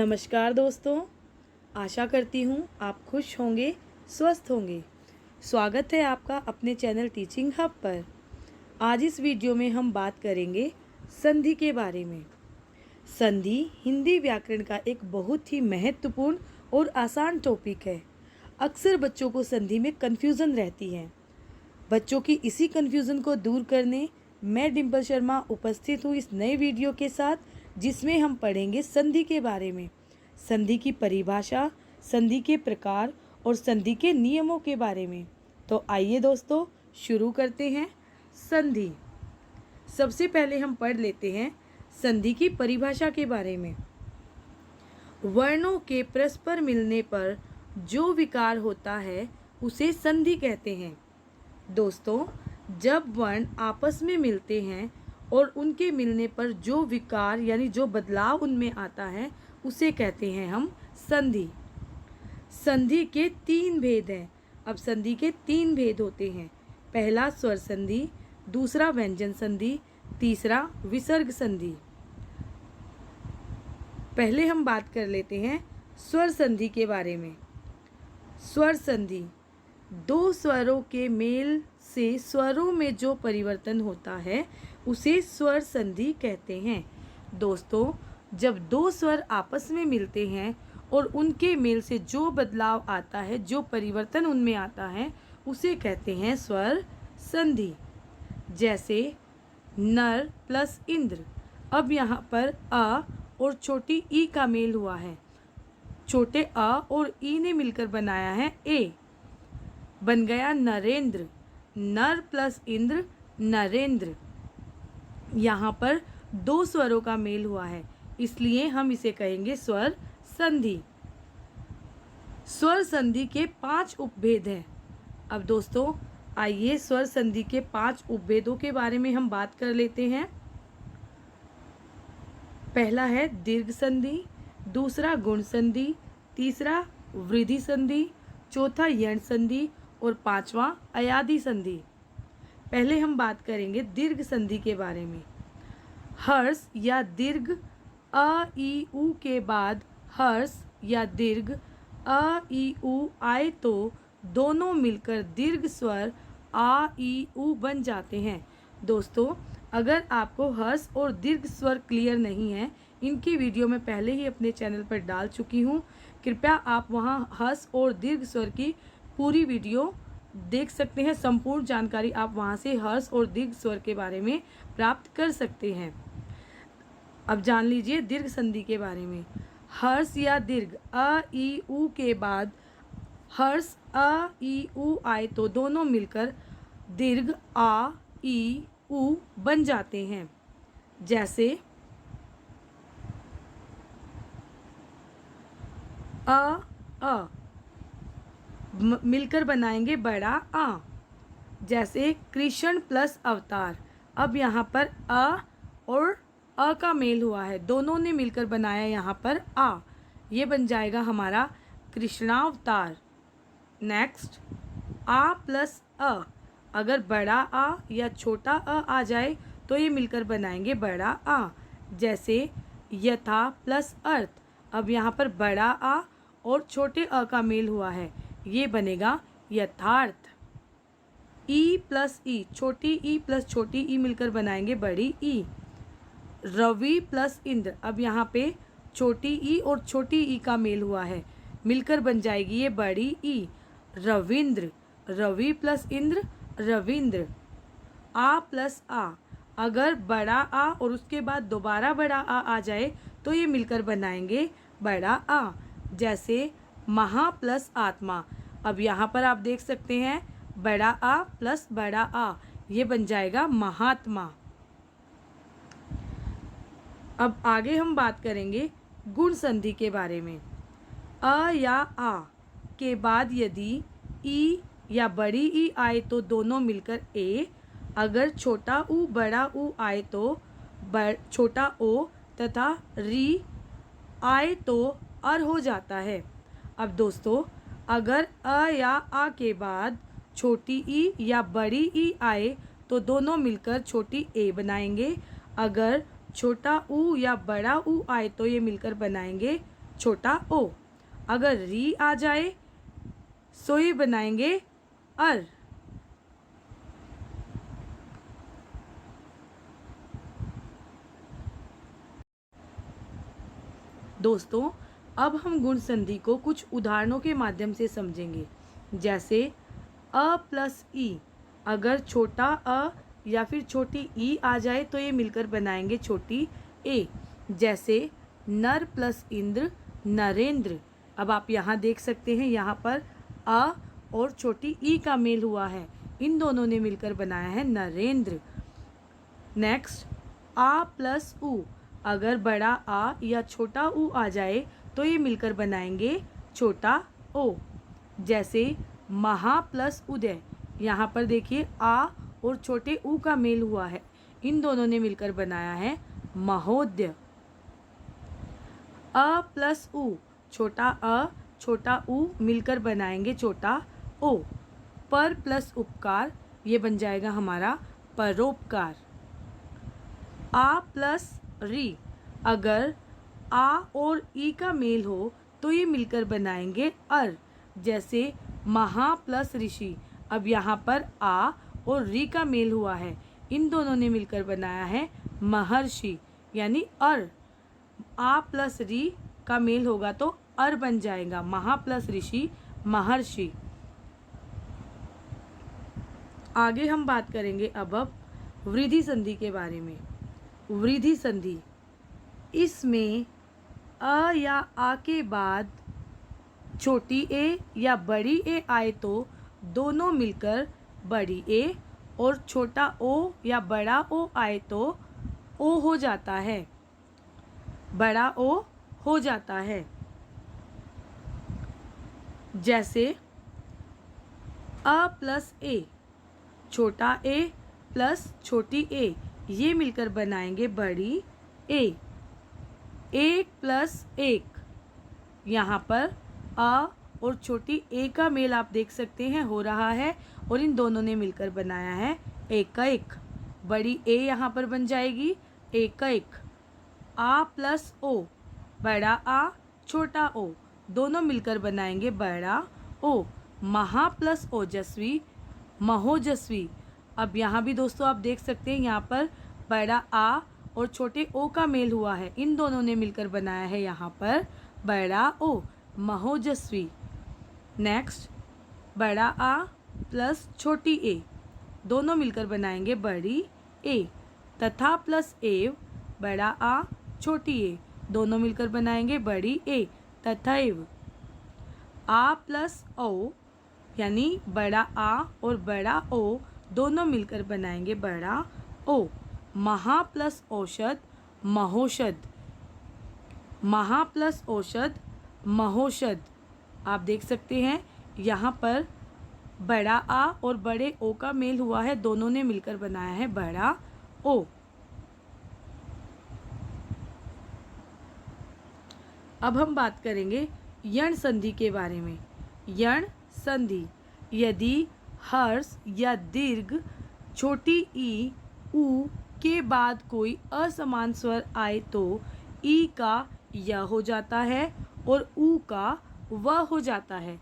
नमस्कार दोस्तों, आशा करती हूँ आप खुश होंगे, स्वस्थ होंगे। स्वागत है आपका अपने चैनल टीचिंग हब पर। आज इस वीडियो में हम बात करेंगे संधि के बारे में। संधि हिंदी व्याकरण का एक बहुत ही महत्वपूर्ण और आसान टॉपिक है। अक्सर बच्चों को संधि में कन्फ्यूज़न रहती है। बच्चों की इसी कन्फ्यूज़न को दूर करने मैं डिम्पल शर्मा उपस्थित हूँ इस नए वीडियो के साथ, जिसमें हम पढ़ेंगे संधि के बारे में, संधि की परिभाषा, संधि के प्रकार और संधि के नियमों के बारे में। तो आइए दोस्तों शुरू करते हैं। संधि, सबसे पहले हम पढ़ लेते हैं संधि की परिभाषा के बारे में। वर्णों के परस्पर मिलने पर जो विकार होता है उसे संधि कहते हैं। दोस्तों, जब वर्ण आपस में मिलते हैं और उनके मिलने पर जो विकार यानी जो बदलाव उनमें आता है उसे कहते हैं हम संधि। संधि के 3 भेद हैं। अब संधि के 3 भेद होते हैं। पहला स्वर संधि, दूसरा व्यंजन संधि, तीसरा विसर्ग संधि। पहले हम बात कर लेते हैं स्वर संधि के बारे में। स्वर संधि, 2 स्वरों के मेल से स्वरों में जो परिवर्तन होता है उसे स्वर संधि कहते हैं। दोस्तों, जब 2 स्वर आपस में मिलते हैं और उनके मेल से जो बदलाव आता है, जो परिवर्तन उनमें आता है, उसे कहते हैं स्वर संधि। जैसे नर प्लस इंद्र। अब यहाँ पर अ और छोटी ई का मेल हुआ है। छोटे अ और ई ने मिलकर बनाया है ए, बन गया नरेंद्र। नर प्लस इंद्र, नरेंद्र। यहाँ पर 2 स्वरों का मेल हुआ है, इसलिए हम इसे कहेंगे स्वर संधि। स्वर संधि के 5 उपभेद हैं। अब दोस्तों आइए स्वर संधि के 5 उपभेदों के बारे में हम बात कर लेते हैं। पहला है दीर्घ संधि, दूसरा गुण संधि, तीसरा वृद्धि संधि, चौथा यण संधि और 5वां अयादि संधि। पहले हम बात करेंगे दीर्घ संधि के बारे में। हर्ष या दीर्घ अ ई उ के बाद हर्ष या दीर्घ अ ई उ आए तो दोनों मिलकर दीर्घ स्वर आ ई उ बन जाते हैं। दोस्तों, अगर आपको हर्ष और दीर्घ स्वर क्लियर नहीं है, इनकी वीडियो मैं पहले ही अपने चैनल पर डाल चुकी हूँ। कृपया आप वहाँ हर्ष और दीर्घ स्वर की पूरी वीडियो देख सकते हैं। संपूर्ण जानकारी आप वहाँ से हर्ष और दीर्घ स्वर के बारे में प्राप्त कर सकते हैं। अब जान लीजिए दीर्घ संधि के बारे में। हर्ष या दीर्घ अ ई उ के बाद हर्ष अ ई उ आए तो दोनों मिलकर दीर्घ आ ई उ बन जाते हैं। जैसे अ मिलकर बनाएंगे बड़ा आ। जैसे कृष्ण प्लस अवतार। अब यहाँ पर अ और अ का मेल हुआ है, दोनों ने मिलकर बनाया यहाँ पर आ, ये बन जाएगा हमारा कृष्णावतार। नेक्स्ट आ प्लस अ, अगर बड़ा आ या छोटा अ आ जाए तो ये मिलकर बनाएंगे बड़ा आ। जैसे यथा प्लस अर्थ। अब यहाँ पर बड़ा आ और छोटे अ का मेल हुआ है, ये बनेगा यथार्थ। ई प्लस ई, छोटी ई प्लस छोटी ई मिलकर बनाएंगे बड़ी ई। रवि प्लस इंद्र। अब यहाँ पे छोटी ई और छोटी ई का मेल हुआ है, मिलकर बन जाएगी ये बड़ी ई, रविंद्र। रवि प्लस इंद्र, रविंद्र। आ प्लस आ, अगर बड़ा आ और उसके बाद दोबारा बड़ा आ जाए तो ये मिलकर बनाएंगे बड़ा आ। जैसे महा प्लस आत्मा। अब यहाँ पर आप देख सकते हैं बड़ा आ प्लस बड़ा आ, ये बन जाएगा महात्मा। अब आगे हम बात करेंगे गुण संधि के बारे में। अ या आ के बाद यदि ई या बड़ी ई आए तो दोनों मिलकर ए, अगर छोटा ऊ बड़ा ऊ आए तो छोटा ओ तथा री आए तो अर हो जाता है। अब दोस्तों, अगर अ या आ के बाद छोटी ई या बड़ी ई आए तो दोनों मिलकर छोटी ए बनाएंगे। अगर छोटा ऊ या बड़ा ऊ आए तो ये मिलकर बनाएंगे छोटा ओ। अगर री आ जाए सो ये बनाएंगे अर। दोस्तों अब हम गुण संधि को कुछ उदाहरणों के माध्यम से समझेंगे। जैसे अ प्लस ई, अगर छोटा अ या फिर छोटी ई आ जाए तो ये मिलकर बनाएंगे छोटी ए। जैसे नर प्लस इंद्र, नरेंद्र। अब आप यहाँ देख सकते हैं, यहाँ पर अ और छोटी ई का मेल हुआ है, इन दोनों ने मिलकर बनाया है नरेंद्र। नेक्स्ट आ प्लस उ, अगर बड़ा आ या छोटा उ आ जाए तो ये मिलकर बनाएंगे छोटा ओ। जैसे महा प्लस उदय, यहाँ पर देखिए आ और छोटे उ का मेल हुआ है, इन दोनों ने मिलकर बनाया है महोदय। अ प्लस उ, छोटा अ छोटा उ मिलकर बनाएंगे छोटा ओ। पर प्लस उपकार, ये बन जाएगा हमारा परोपकार। आ प्लस री, अगर आ और ई का मेल हो तो ये मिलकर बनाएंगे अर। जैसे महा प्लस ऋषि, अब यहाँ पर आ और री का मेल हुआ है, इन दोनों ने मिलकर बनाया है महर्षि यानी अर। आ प्लस री का मेल होगा तो अर बन जाएगा, महा प्लस ऋषि महर्षि। आगे हम बात करेंगे अब वृद्धि संधि के बारे में। वृद्धि संधि, इसमें अ या आ के बाद छोटी ए या बड़ी ए आए तो दोनों मिलकर बड़ी ए, और छोटा ओ या बड़ा ओ आए तो ओ हो जाता है, बड़ा ओ हो जाता है। जैसे अ प्लस ए, छोटा ए प्लस छोटी ए, ये मिलकर बनाएंगे बड़ी ए। एक प्लस एक, यहाँ पर अ और छोटी ए का मेल आप देख सकते हैं हो रहा है, और इन दोनों ने मिलकर बनाया है एक का एक। बड़ी ए यहाँ पर बन जाएगी एक का एक। आ प्लस ओ, बड़ा आ छोटा ओ, दोनों मिलकर बनाएंगे बड़ा ओ। महा प्लस ओजस्वी, महोजस्वी। अब यहाँ भी दोस्तों आप देख सकते हैं, यहाँ पर बड़ा आ और छोटे ओ का मेल हुआ है, इन दोनों ने मिलकर बनाया है यहाँ पर बड़ा ओ, महोजस्वी। नेक्स्ट बड़ा आ प्लस छोटी ए, दोनों मिलकर बनाएंगे बड़ी ए। तथा प्लस एव, बड़ा आ छोटी ए, दोनों मिलकर बनाएंगे बड़ी ए, तथैव। आ प्लस ओ, यानी बड़ा आ और बड़ा ओ दोनों मिलकर बनाएंगे बड़ा ओ। महा प्लस औषध, महोषध। महा प्लस औषध, महोषध। आप देख सकते हैं यहाँ पर बड़ा आ और बड़े ओ का मेल हुआ है, दोनों ने मिलकर बनाया है बड़ा ओ। अब हम बात करेंगे यण संधि के बारे में। यण संधि, यदि हर्ष या दीर्घ छोटी ई उ के बाद कोई असमान स्वर आए तो ई का य हो जाता है और उ का व हो जाता है,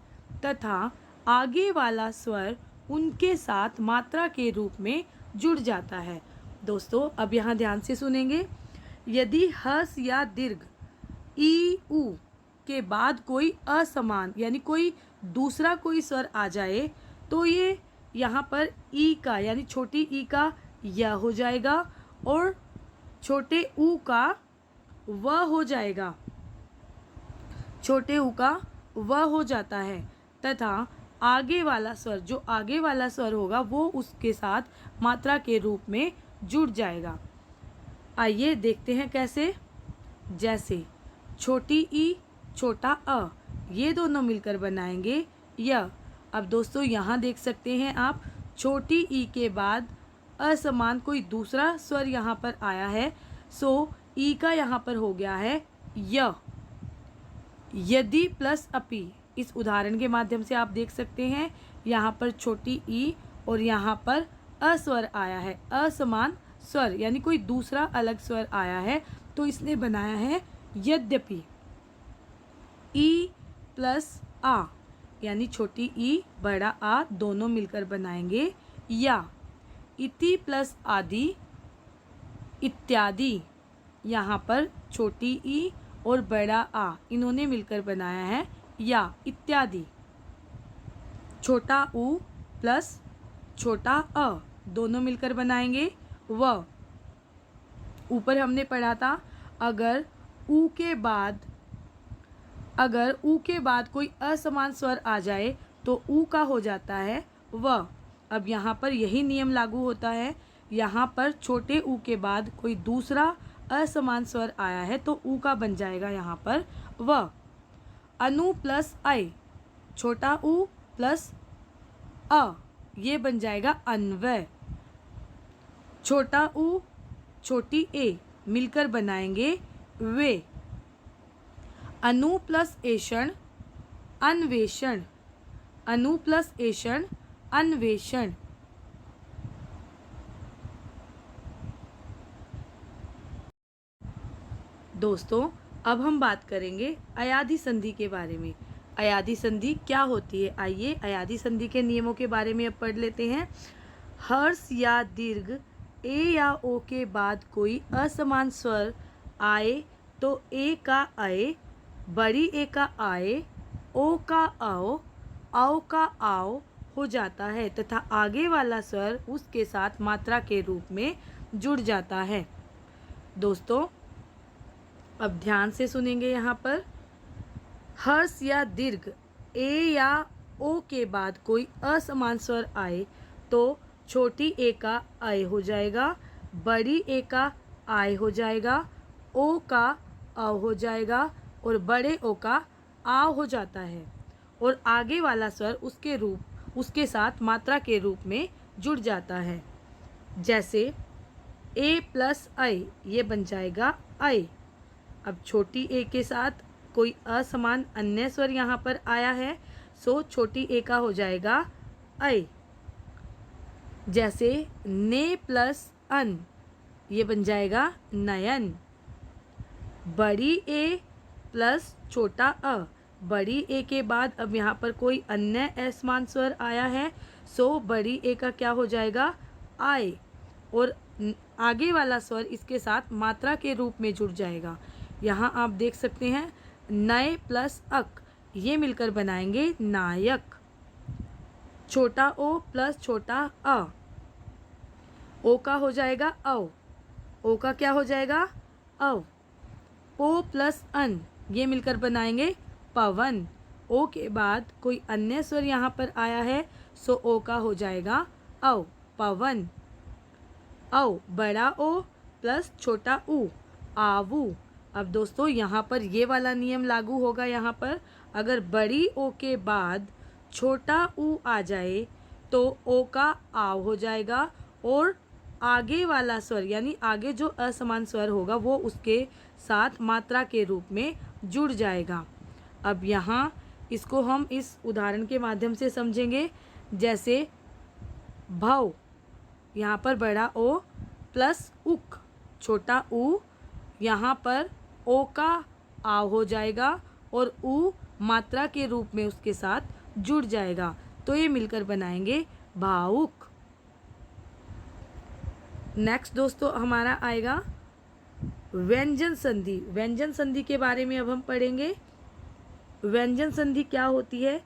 तथा आगे वाला स्वर उनके साथ मात्रा के रूप में जुड़ जाता है। दोस्तों अब यहाँ ध्यान से सुनेंगे। यदि हस या दीर्घ ई उ के बाद कोई असमान यानी कोई दूसरा कोई स्वर आ जाए तो ये यहाँ पर ई का यानी छोटी ई का य हो जाएगा और छोटे ऊ का व हो जाएगा, छोटे ऊ का व हो जाता है, तथा आगे वाला स्वर जो आगे वाला स्वर होगा वो उसके साथ मात्रा के रूप में जुड़ जाएगा। आइए देखते हैं कैसे। जैसे छोटी ई छोटा अ, ये दोनों मिलकर बनाएंगे य। अब दोस्तों यहाँ देख सकते हैं आप, छोटी ई के बाद असमान कोई दूसरा स्वर यहाँ पर आया है, सो ई का यहाँ पर हो गया है य। यदि प्लस अपि, इस उदाहरण के माध्यम से आप देख सकते हैं यहाँ पर छोटी ई और यहाँ पर अस्वर आया है, असमान स्वर यानी कोई दूसरा अलग स्वर आया है, तो इसने बनाया है यद्यपि। ई प्लस आ यानी छोटी ई बड़ा आ दोनों मिलकर बनाएंगे या। इति प्लस आदि इत्यादि, यहाँ पर छोटी ई और बड़ा आ इन्होंने मिलकर बनाया है या इत्यादि। छोटा ऊ प्लस छोटा अ दोनों मिलकर बनाएंगे व। ऊपर हमने पढ़ा था अगर ऊ के बाद कोई असमान स्वर आ जाए तो ऊ का हो जाता है व। अब यहाँ पर यही नियम लागू होता है। यहाँ पर छोटे ऊ के बाद कोई दूसरा असमान स्वर आया है तो ऊ का बन जाएगा यहाँ पर व। अनु प्लस आई, छोटा ऊ प्लस अ ये बन जाएगा अन्वय। छोटा ऊ छोटी ए मिलकर बनाएंगे वे। अनु प्लस एषण अन्वेषण, अनु प्लस एषण अन्वेषण। दोस्तों अब हम बात करेंगे अयादि संधि के बारे में। अयादि संधि क्या होती है, आइए अयादि संधि के नियमों के बारे में अब पढ़ लेते हैं। हर्ष या दीर्घ ए या ओ के बाद कोई असमान स्वर आए तो ए का अए, बड़ी ए का आए, ओ का आओ का आओ हो जाता है तथा आगे वाला स्वर उसके साथ मात्रा के रूप में जुड़ जाता है। दोस्तों अब ध्यान से सुनेंगे। यहाँ पर हर्ष या दीर्घ ए या ओ के बाद कोई असमान स्वर आए तो छोटी ए का आय हो जाएगा, बड़ी ए का आय हो जाएगा, ओ का अ हो जाएगा और बड़े ओ का आ हो जाता है और आगे वाला स्वर उसके साथ मात्रा के रूप में जुड़ जाता है। जैसे ए प्लस आई ये बन जाएगा आई। अब छोटी ए के साथ कोई असमान अन्य स्वर यहाँ पर आया है सो छोटी ए का हो जाएगा आई। जैसे ने प्लस अन ये बन जाएगा नयन। बड़ी ए प्लस छोटा अ, बड़ी ए के बाद अब यहाँ पर कोई अन्य असमान स्वर आया है सो बड़ी ए का क्या हो जाएगा आय और आगे वाला स्वर इसके साथ मात्रा के रूप में जुड़ जाएगा। यहाँ आप देख सकते हैं नए प्लस अक ये मिलकर बनाएंगे नायक। छोटा ओ प्लस छोटा अ, ओ का हो जाएगा औ, ओ का क्या हो जाएगा अव। पो प्लस अन ये मिलकर बनाएंगे पवन। ओ के बाद कोई अन्य स्वर यहाँ पर आया है सो ओ का हो जाएगा औ पवन। औ बड़ा ओ प्लस छोटा ऊ आवू। अब दोस्तों यहाँ पर ये वाला नियम लागू होगा। यहाँ पर अगर बड़ी ओ के बाद छोटा ऊ आ जाए तो ओ का आव हो जाएगा और आगे वाला स्वर यानी आगे जो असमान स्वर होगा वो उसके साथ मात्रा के रूप में जुड़ जाएगा। अब यहाँ इसको हम इस उदाहरण के माध्यम से समझेंगे। जैसे भव, यहाँ पर बड़ा ओ प्लस उक, छोटा ऊ, यहाँ पर ओ का आव हो जाएगा और ऊ मात्रा के रूप में उसके साथ जुड़ जाएगा तो ये मिलकर बनाएंगे भावुक। नेक्स्ट दोस्तों हमारा आएगा व्यंजन संधि। व्यंजन संधि के बारे में अब हम पढ़ेंगे। व्यंजन संधि क्या होती है।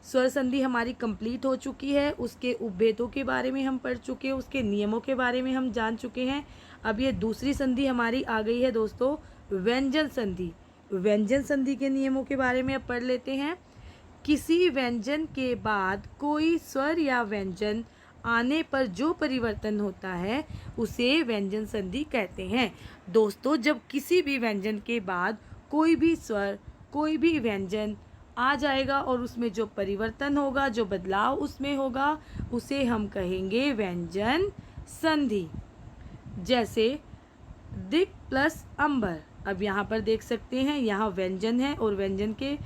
स्वर संधि हमारी कंप्लीट हो चुकी है, उसके उपभेदों के बारे में हम पढ़ चुके हैं, उसके नियमों के बारे में हम जान चुके हैं। अब ये दूसरी संधि हमारी आ गई है दोस्तों व्यंजन संधि। व्यंजन संधि के नियमों के बारे में अब पढ़ लेते हैं। किसी व्यंजन के बाद कोई स्वर या व्यंजन आने पर जो परिवर्तन होता है उसे व्यंजन संधि कहते हैं। दोस्तों जब किसी भी व्यंजन के बाद कोई भी स्वर कोई भी व्यंजन आ जाएगा और उसमें जो परिवर्तन होगा जो बदलाव उसमें होगा उसे हम कहेंगे व्यंजन संधि। जैसे दिक प्लस अंबर, अब यहाँ पर देख सकते हैं यहाँ व्यंजन है और व्यंजन के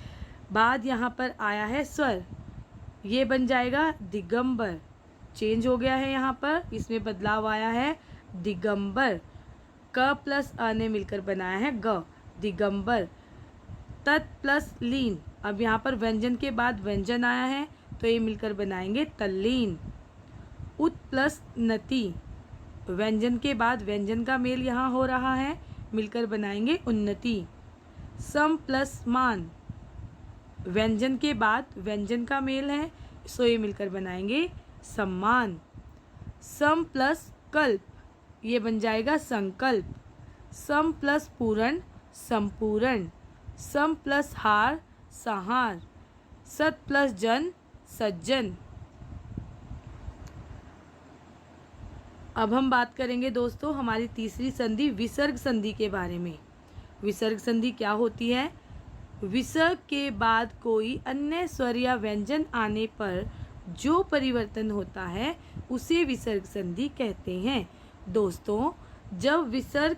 बाद यहाँ पर आया है स्वर, ये बन जाएगा दिगंबर। चेंज हो गया है यहाँ पर, इसमें बदलाव आया है दिगंबर। क प्लस अ ने मिलकर बनाया है ग, दिगंबर। तत् प्लस लीन, अब यहाँ पर व्यंजन के बाद व्यंजन आया है तो ये मिलकर बनाएंगे तल्लीन। उत प्लस नति, व्यंजन के बाद व्यंजन का मेल यहाँ हो रहा है, मिलकर बनाएंगे उन्नति। सम प्लस मान, व्यंजन के बाद व्यंजन का मेल है सो ये मिलकर बनाएंगे सम्मान। सम प्लस कल्प, ये बन जाएगा संकल्प। सम प्लस पूरण संपूर्ण। सम प्लस हार संहार। सत प्लस जन सज्जन। अब हम बात करेंगे दोस्तों हमारी तीसरी संधि विसर्ग संधि के बारे में। विसर्ग संधि क्या होती है? विसर्ग के बाद कोई अन्य स्वर या व्यंजन आने पर जो परिवर्तन होता है उसे विसर्ग संधि कहते हैं। दोस्तों जब विसर्ग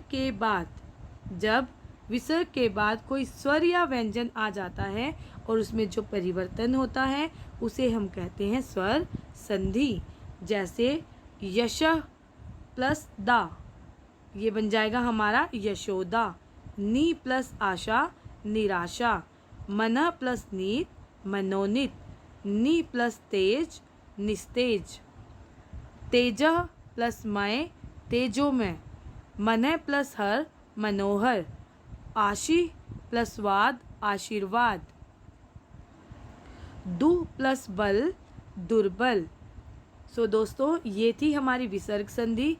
के बाद कोई स्वर या व्यंजन आ जाता है और उसमें जो परिवर्तन होता है उसे हम कहते हैं स्वर संधि। जैसे यशः प्लस दा, ये बन जाएगा हमारा यशोदा। नी प्लस आशा निराशा। मनः प्लस नीत मनोनीत। नी प्लस तेज निस्तेज। तेजः प्लस मय तेजोमय। मनः प्लस हर मनोहर। आशी प्लस वाद आशीर्वाद। दुह प्लस बल दुर्बल। सो दोस्तों ये थी हमारी विसर्ग संधि।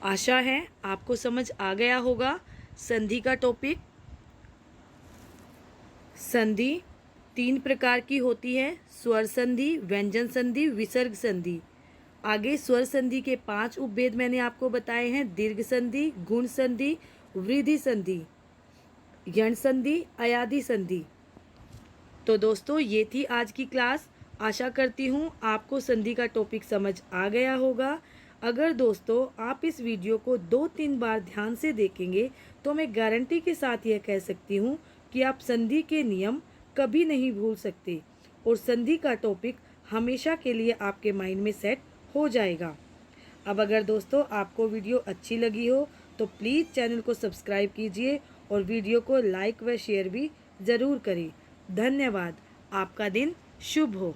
आशा है आपको समझ आ गया होगा संधि का टॉपिक। संधि 3 प्रकार की होती है, स्वर संधि, व्यंजन संधि, विसर्ग संधि। आगे स्वर संधि के 5 उपभेद मैंने आपको बताए हैं, दीर्घ संधि, गुण संधि, वृद्धि संधि, यण संधि, अयादि संधि। तो दोस्तों ये थी आज की क्लास। आशा करती हूँ आपको संधि का टॉपिक समझ आ गया होगा। अगर दोस्तों आप इस वीडियो को 2-3 बार ध्यान से देखेंगे तो मैं गारंटी के साथ यह कह सकती हूँ कि आप संधि के नियम कभी नहीं भूल सकते और संधि का टॉपिक हमेशा के लिए आपके माइंड में सेट हो जाएगा। अब अगर दोस्तों आपको वीडियो अच्छी लगी हो तो प्लीज़ चैनल को सब्सक्राइब कीजिए और वीडियो को लाइक व शेयर भी ज़रूर करें। धन्यवाद। आपका दिन शुभ हो।